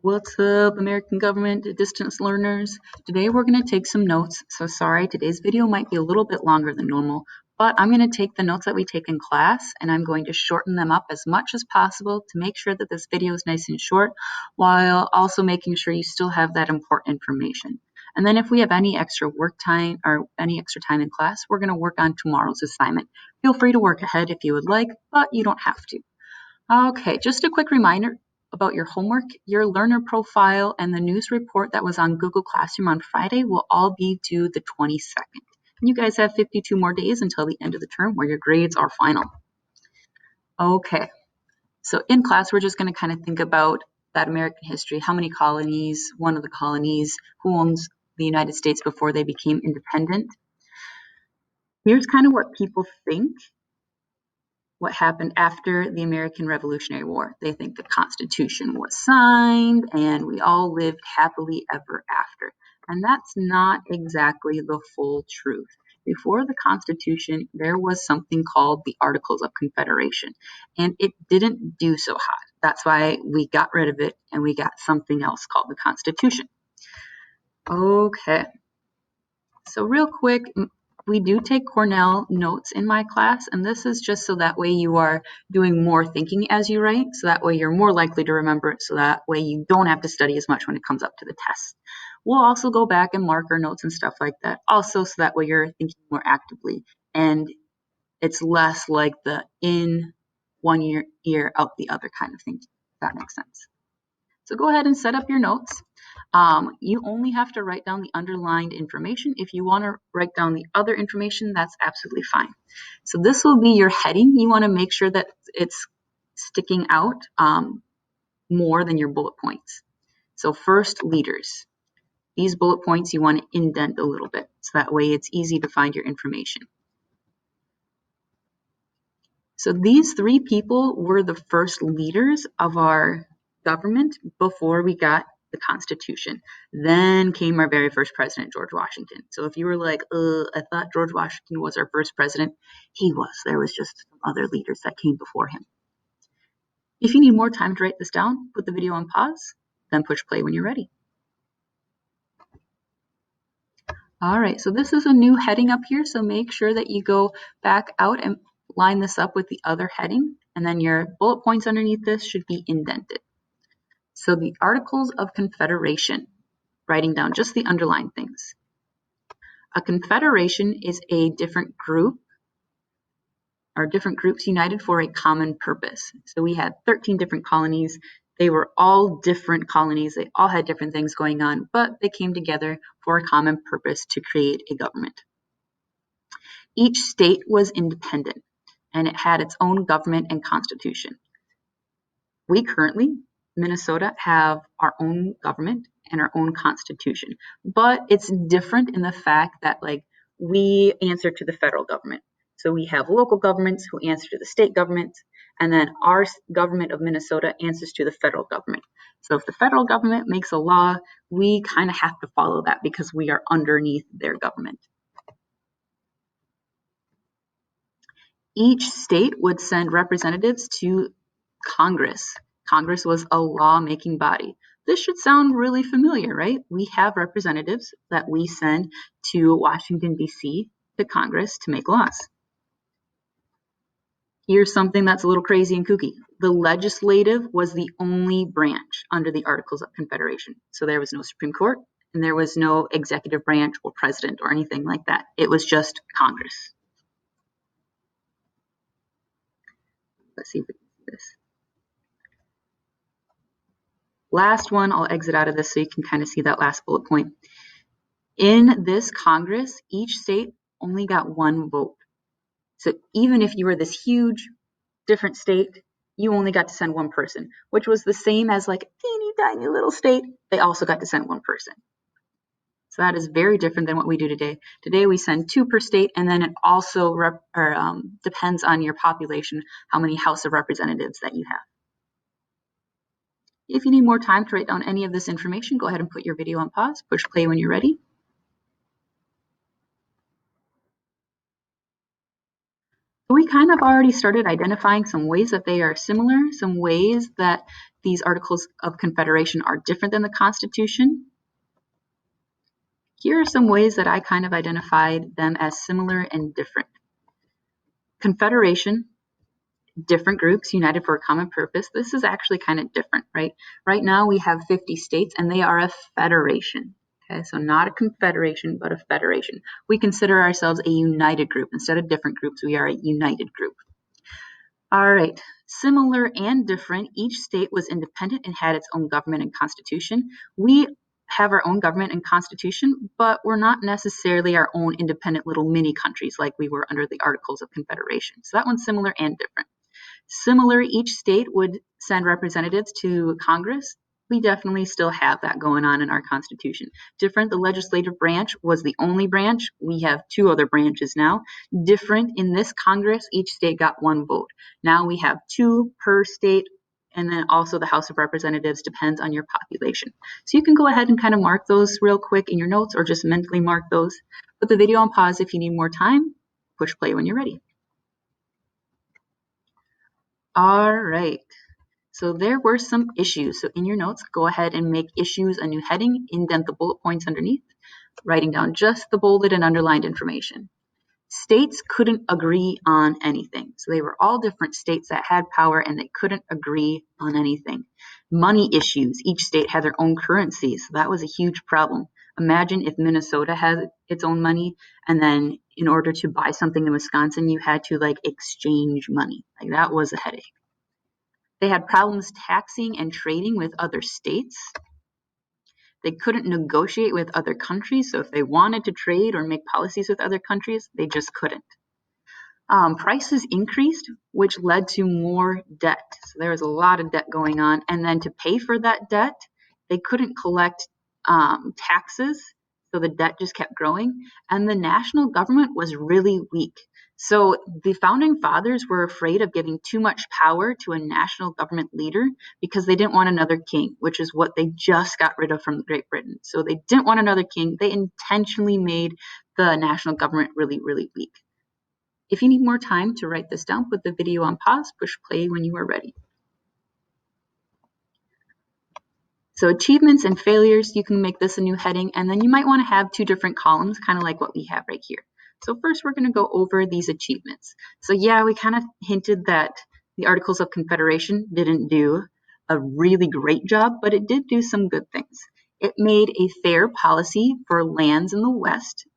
What's up, American government distance learners? Today we're going to take some notes. So sorry, today's video might be a little bit longer than normal, but I'm going to take the notes that we take in class and I'm going to shorten them up as much as possible to make sure that this video is nice and short, while also making sure you still have that important information. And then if we have any extra work time or any extra time in class, we're going to work on tomorrow's assignment. Feel free to work ahead if you would like, but you don't have to. Okay, just a quick reminder about your homework. Your learner profile and the news report that was on Google Classroom on Friday will all be due the 22nd. You guys have 52 more days until the end of the term where your grades are final. Okay, so in class, we're just going to kind of think about that American history, how many colonies, one of the colonies, who owns the United States before they became independent. Here's kind of what people think what happened after the American Revolutionary War. They think the Constitution was signed and we all lived happily ever after. And that's not exactly the full truth. Before the Constitution, there was something called the Articles of Confederation, and it didn't do so hot. That's why we got rid of it and we got something else called the Constitution. Okay, so real quick, we do take Cornell notes in my class, and this is just so that way you are doing more thinking as you write, so that way you're more likely to remember it, so that way you don't have to study as much when it comes up to the test. We'll also go back and mark our notes and stuff like that, also so that way you're thinking more actively, and it's less like the in one ear, out the other kind of thing, if that makes sense. So go ahead and set up your notes. You only have to write down the underlined information. If you want to write down the other information, that's absolutely fine. So this will be your heading. You want to make sure that it's sticking out more than your bullet points. So first, leaders. These bullet points you want to indent a little bit, so that way it's easy to find your information. So these three people were the first leaders of our government before we got the Constitution. Then came our very first president, George Washington. So if you were like, I thought George Washington was our first president, he was. There was just some other leaders that came before him. If you need more time to write this down, put the video on pause, then push play when you're ready. All right, so this is a new heading up here, so make sure that you go back out and line this up with the other heading, and then your bullet points underneath this should be indented. So the Articles of Confederation, writing down just the underlined things. A confederation is a different group or different groups united for a common purpose. So we had 13 different colonies. They were all different colonies. They all had different things going on, but they came together for a common purpose to create a government. Each state was independent, and it had its own government and constitution. We currently, Minnesota, have our own government and our own constitution, but it's different in the fact that we answer to the federal government. So we have local governments who answer to the state government, and then our government of Minnesota answers to the federal government. So if the federal government makes a law, we kind of have to follow that because we are underneath their government. Each state would send representatives to Congress. Congress was a law-making body. This should sound really familiar, right? We have representatives that we send to Washington, D.C., to Congress to make laws. Here's something that's a little crazy and kooky. The legislative was the only branch under the Articles of Confederation. So there was no Supreme Court, and there was no executive branch or president or anything like that. It was just Congress. Let's see if we can see this. Last one, I'll exit out of this so you can kind of see that last bullet point. In this Congress, each state only got one vote. So even if you were this huge, different state, you only got to send one person, which was the same as like a teeny tiny little state. They also got to send one person. So that is very different than what we do today. Today we send 2 per state, and then it also depends on your population, how many House of Representatives that you have. If you need more time to write down any of this information, go ahead and put your video on pause, push play when you're ready. We kind of already started identifying some ways that they are similar, some ways that these Articles of Confederation are different than the Constitution, here are some ways that I kind of identified them as similar and different. Confederation, different groups united for a common purpose. This is actually kind of different, right? Right now we have 50 states and they are a federation. Okay, so not a confederation, but a federation. We consider ourselves a united group. Instead of different groups, we are a united group. All right, similar and different. Each state was independent and had its own government and constitution. We have our own government and constitution, but we're not necessarily our own independent little mini countries like we were under the Articles of Confederation. So that one's similar and different. Similar, each state would send representatives to Congress. We definitely still have that going on in our Constitution. Different, the legislative branch was the only branch. We have 2 other branches now. Different, in this Congress, each state got 1 vote. Now we have 2 per state, and then also the House of Representatives depends on your population. So you can go ahead and kind of mark those real quick in your notes or just mentally mark those. Put the video on pause if you need more time. Push play when you're ready. All right, so there were some issues. So in your notes, go ahead and make issues a new heading, indent the bullet points underneath, writing down just the bolded and underlined information. States couldn't agree on anything. So they were all different states that had power and they couldn't agree on anything. Money issues, each state had their own currency, so that was a huge problem. Imagine if Minnesota had its own money and then in order to buy something in Wisconsin, you had to like exchange money. Like that was a headache. They had problems taxing and trading with other states. They couldn't negotiate with other countries, so if they wanted to trade or make policies with other countries, they just couldn't. Prices increased, which led to more debt. So there was a lot of debt going on, and then to pay for that debt, they couldn't collect taxes, so the debt just kept growing, and the national government was really weak. So the founding fathers were afraid of giving too much power to a national government leader because they didn't want another king, which is what they just got rid of from Great Britain. So they didn't want another king. They intentionally made the national government really, really weak. If you need more time to write this down, put the video on pause, push play when you are ready. So achievements and failures, you can make this a new heading, and then you might want to have 2 different columns, kind of like what we have right here. So first we're going to go over these achievements. So yeah, we kind of hinted that the Articles of Confederation didn't do a really great job, but it did do some good things. It made a fair policy for lands in the West.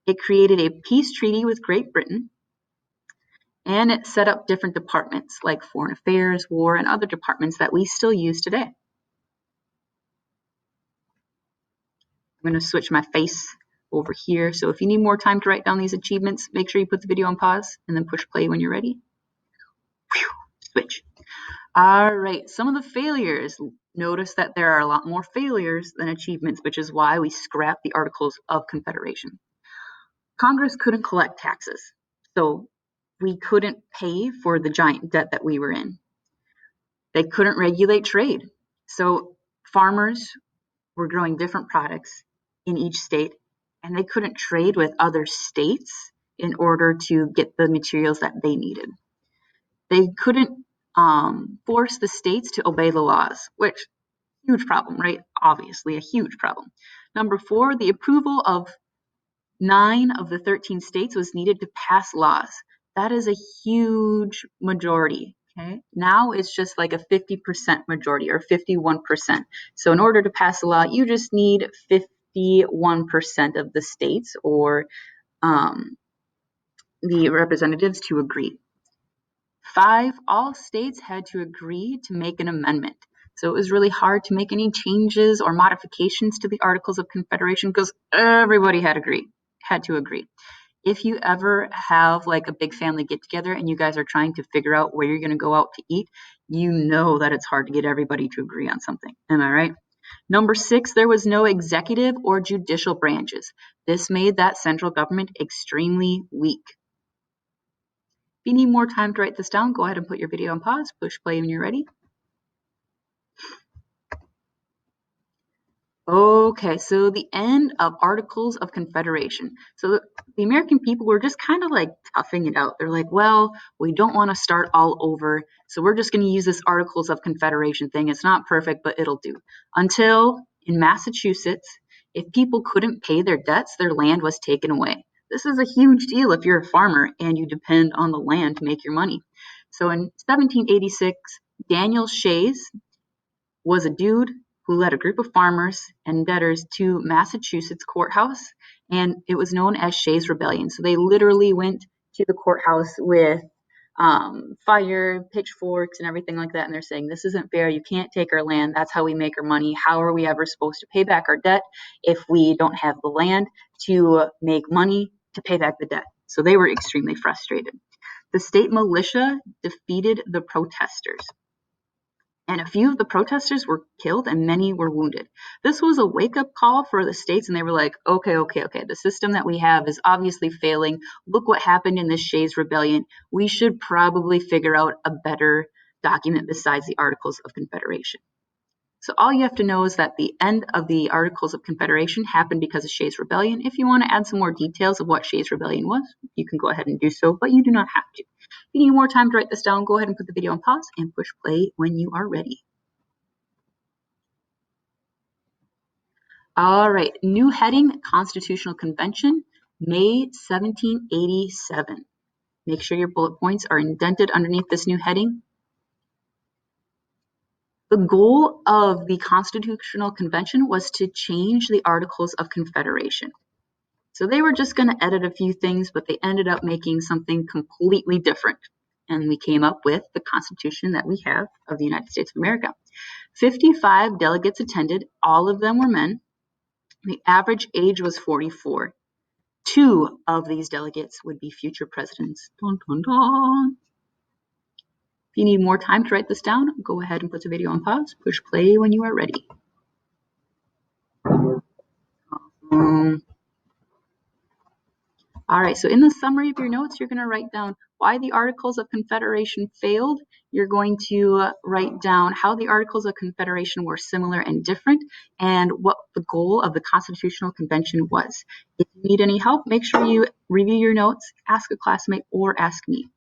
It created a peace treaty with Great Britain. And it set up different departments like foreign affairs, war, and other departments that we still use today. I'm going to switch my face over here. So if you need more time to write down these achievements, make sure you put the video on pause and then push play when you're ready. Switch. All right, some of the failures. Notice that there are a lot more failures than achievements, which is why we scrapped the Articles of Confederation. Congress couldn't collect taxes, so we couldn't pay for the giant debt that we were in. They couldn't regulate trade. So farmers were growing different products in each state, and they couldn't trade with other states in order to get the materials that they needed. They couldn't force the states to obey the laws, which huge problem, right? Obviously a huge problem. Number 4, the approval of 9 of the 13 states was needed to pass laws. That is a huge majority. Okay. Now it's just like a 50% majority or 51%. So in order to pass a law, you just need 51% of the states or the representatives to agree. 5, all states had to agree to make an amendment. So it was really hard to make any changes or modifications to the Articles of Confederation because everybody had to agree. If you ever have like a big family get together and you guys are trying to figure out where you're going to go out to eat, you know that it's hard to get everybody to agree on something. Am I right? Number 6, there was no executive or judicial branches. This made that central government extremely weak. If you need more time to write this down, go ahead and put your video on pause, push play when you're ready. Okay, so the end of Articles of Confederation. So the American people were just kind of like toughing it out. They're like, well, we don't want to start all over, so we're just going to use this Articles of Confederation thing. It's not perfect, but it'll do. Until in Massachusetts, if people couldn't pay their debts, their land was taken away. This is a huge deal if you're a farmer and you depend on the land to make your money. So in 1786, Daniel Shays was a dude who led a group of farmers and debtors to Massachusetts courthouse, and it was known as Shays' Rebellion. So they literally went to the courthouse with fire, pitchforks, and everything like that, and they're saying, this isn't fair, you can't take our land, that's how we make our money, how are we ever supposed to pay back our debt if we don't have the land to make money to pay back the debt? So they were extremely frustrated. The state militia defeated the protesters, and a few of the protesters were killed and many were wounded. This was a wake-up call for the states, and they were like, okay, the system that we have is obviously failing. Look what happened in this Shays' Rebellion. We should probably figure out a better document besides the Articles of Confederation. So all you have to know is that the end of the Articles of Confederation happened because of Shays' Rebellion. If you want to add some more details of what Shays' Rebellion was, you can go ahead and do so, but you do not have to. If you need more time to write this down, go ahead and put the video on pause and push play when you are ready. All right, new heading, Constitutional Convention, May 1787. Make sure your bullet points are indented underneath this new heading. The goal of the Constitutional Convention was to change the Articles of Confederation. So they were just going to edit a few things, but they ended up making something completely different. And we came up with the Constitution that we have of the United States of America. 55 delegates attended. All of them were men. The average age was 44. 2 of these delegates would be future presidents. Dun, dun, dun. If you need more time to write this down, go ahead and put the video on pause. Push play when you are ready. All right, so in the summary of your notes, you're going to write down why the Articles of Confederation failed. You're going to write down how the Articles of Confederation were similar and different, and what the goal of the Constitutional Convention was. If you need any help, make sure you review your notes, ask a classmate, or ask me.